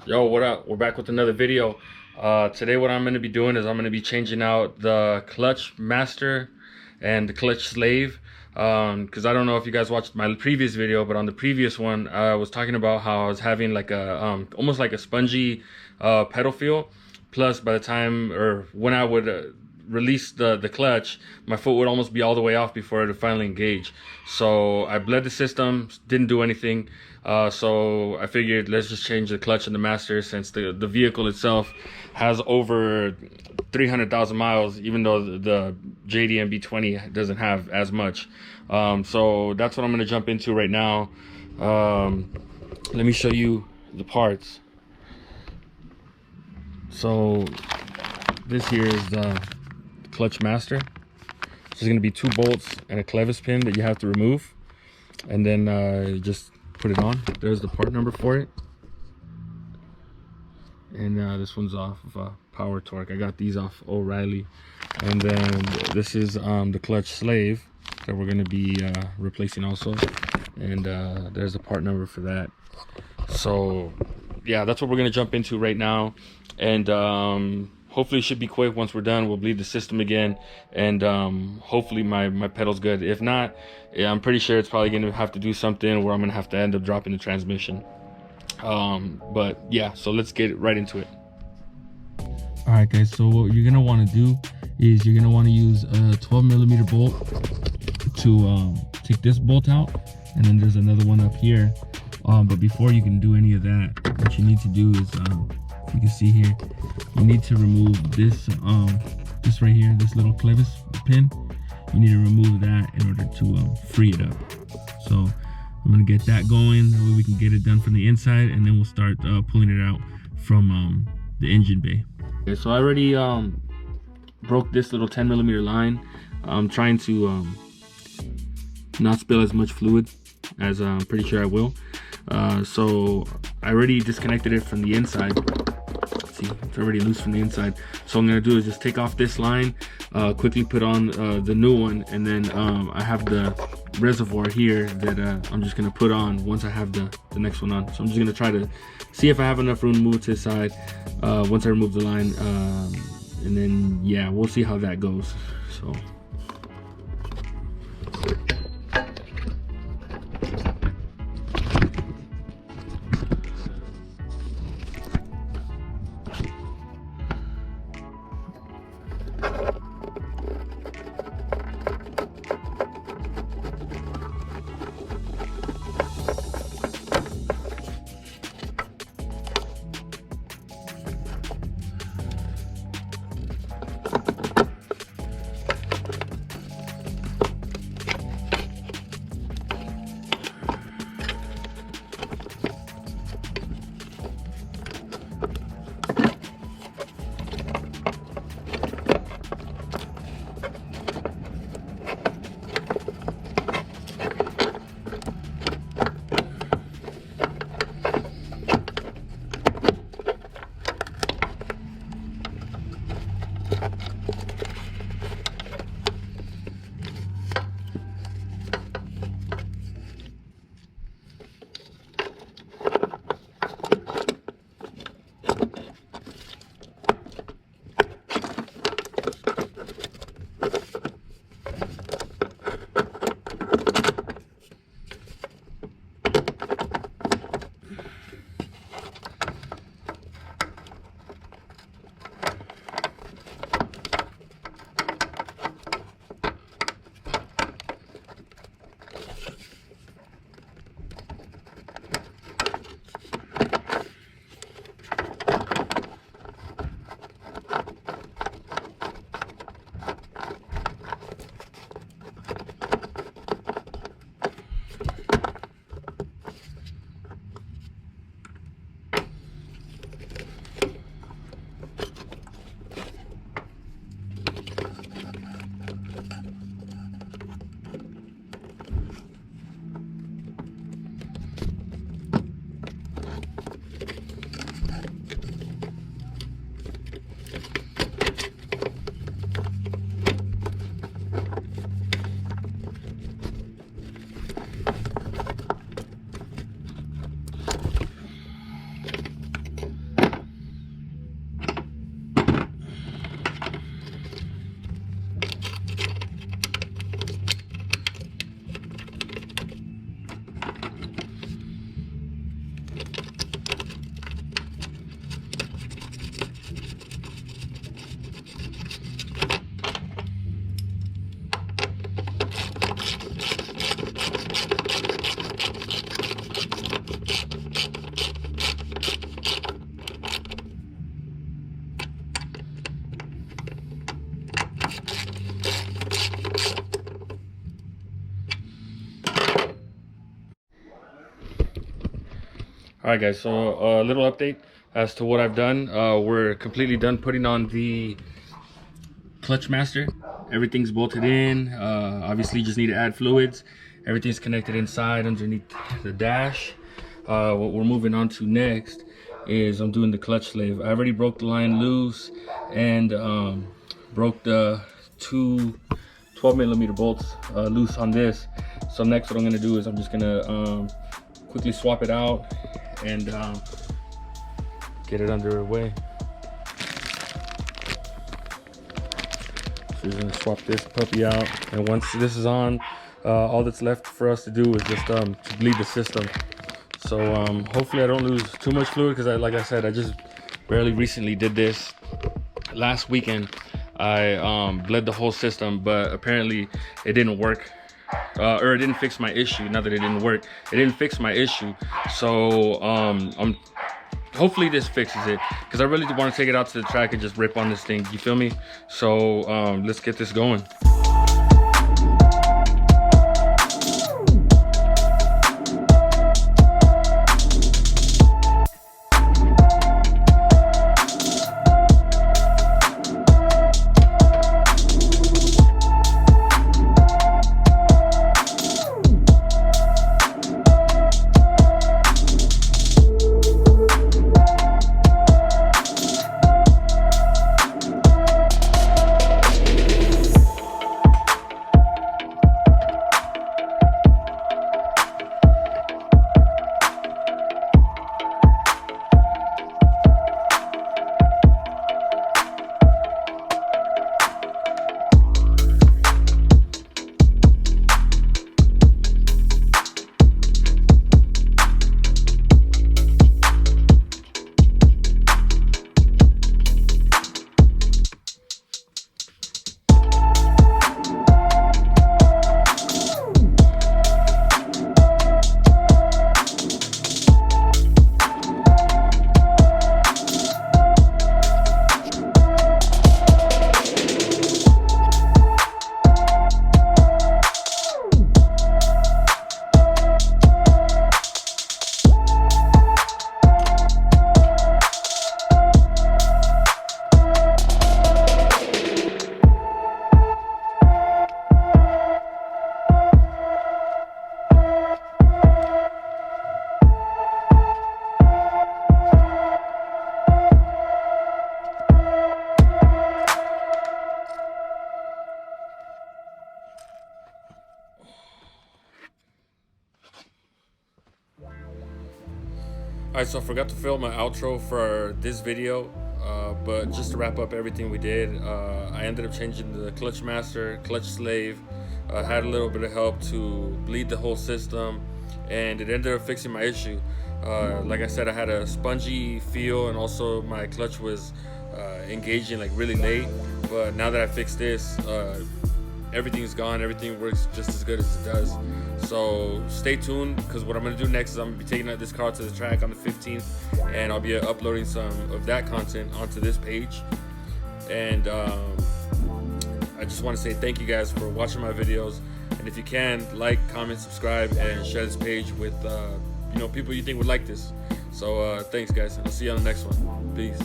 Yo, what up? We're back with another video. Today what I'm going to be doing is I'm going to be changing out the clutch master and the clutch slave. Because I don't know if you guys watched my previous video, but on the previous one, I was talking about how I was having like a almost like a spongy pedal feel. Plus, by the time or when I would release the clutch, my foot would almost be all the way off before it would finally engage. So I bled the system, didn't do anything. So I figured let's just change the clutch and the master, since the vehicle itself has over 300,000 miles, even though the JDM B20 doesn't have as much. So that's what I'm going to jump into right now. Let me show you the parts. So this here is the clutch master. There's going to be 2 bolts and a clevis pin that you have to remove, and then just put it on. There's the part number for it, and this one's off of Power Torque. I got these off O'Reilly. And then this is the clutch slave that we're going to be replacing also, and there's the part number for that. So yeah, that's what we're going to jump into right now, and hopefully it should be quick. Once we're done, we'll bleed the system again, and hopefully my pedal's good. If not, yeah, I'm pretty sure it's probably going to have to do something where I'm going to have to end up dropping the transmission. But yeah, so let's get right into it. All right guys, so what you're going to want to do is you're going to want to use a 12mm bolt to take this bolt out, and then there's another one up here. But before you can do any of that, what you need to do is, if you can see here, you need to remove this this right here, this little clevis pin. You need to remove that in order to free it up. So I'm gonna get that going, that way we can get it done from the inside, and then we'll start pulling it out from the engine bay. Okay, so I already broke this little 10mm line. I'm trying to not spill as much fluid as I'm pretty sure I will. So I already disconnected it from the inside. See, it's already loose from the inside. So what I'm gonna do is just take off this line, quickly put on the new one, and then I have the reservoir here that I'm just gonna put on once I have the next one on. So I'm just gonna try to see if I have enough room to move to the side once I remove the line, and then yeah, we'll see how that goes. So All right, guys, so a little update as to what I've done. We're completely done putting on the clutch master. Everything's bolted in. Obviously just need to add fluids. Everything's connected inside underneath the dash. What we're moving on to next is I'm doing the clutch slave. I already broke the line loose and broke the two 12mm bolts loose on this. So next what I'm gonna do is I'm just gonna quickly swap it out and get it underway. So we're gonna swap this puppy out, and once this is on, all that's left for us to do is just to bleed the system. So hopefully I don't lose too much fluid, because like I said, I just barely recently did this last weekend. I bled the whole system, but apparently it didn't work, or it didn't fix my issue. Not that it didn't work, it didn't fix my issue. So hopefully this fixes it, because I really want to take it out to the track and just rip on this thing, you feel me? So let's get this going. Alright, so I forgot to film my outro for this video, but just to wrap up everything we did, I ended up changing the clutch master, clutch slave, had a little bit of help to bleed the whole system, and it ended up fixing my issue. Like I said, I had a spongy feel, and also my clutch was engaging like really late, but now that I fixed this, everything's gone, everything works just as good as it does. So stay tuned, because what I'm going to do next is I'm going to be taking this car to the track on the 15th, and I'll be uploading some of that content onto this page. And I just want to say thank you guys for watching my videos, and if you can, like, comment, subscribe, and share this page with people you think would like this. So thanks guys, and I'll see you on the next one. Peace.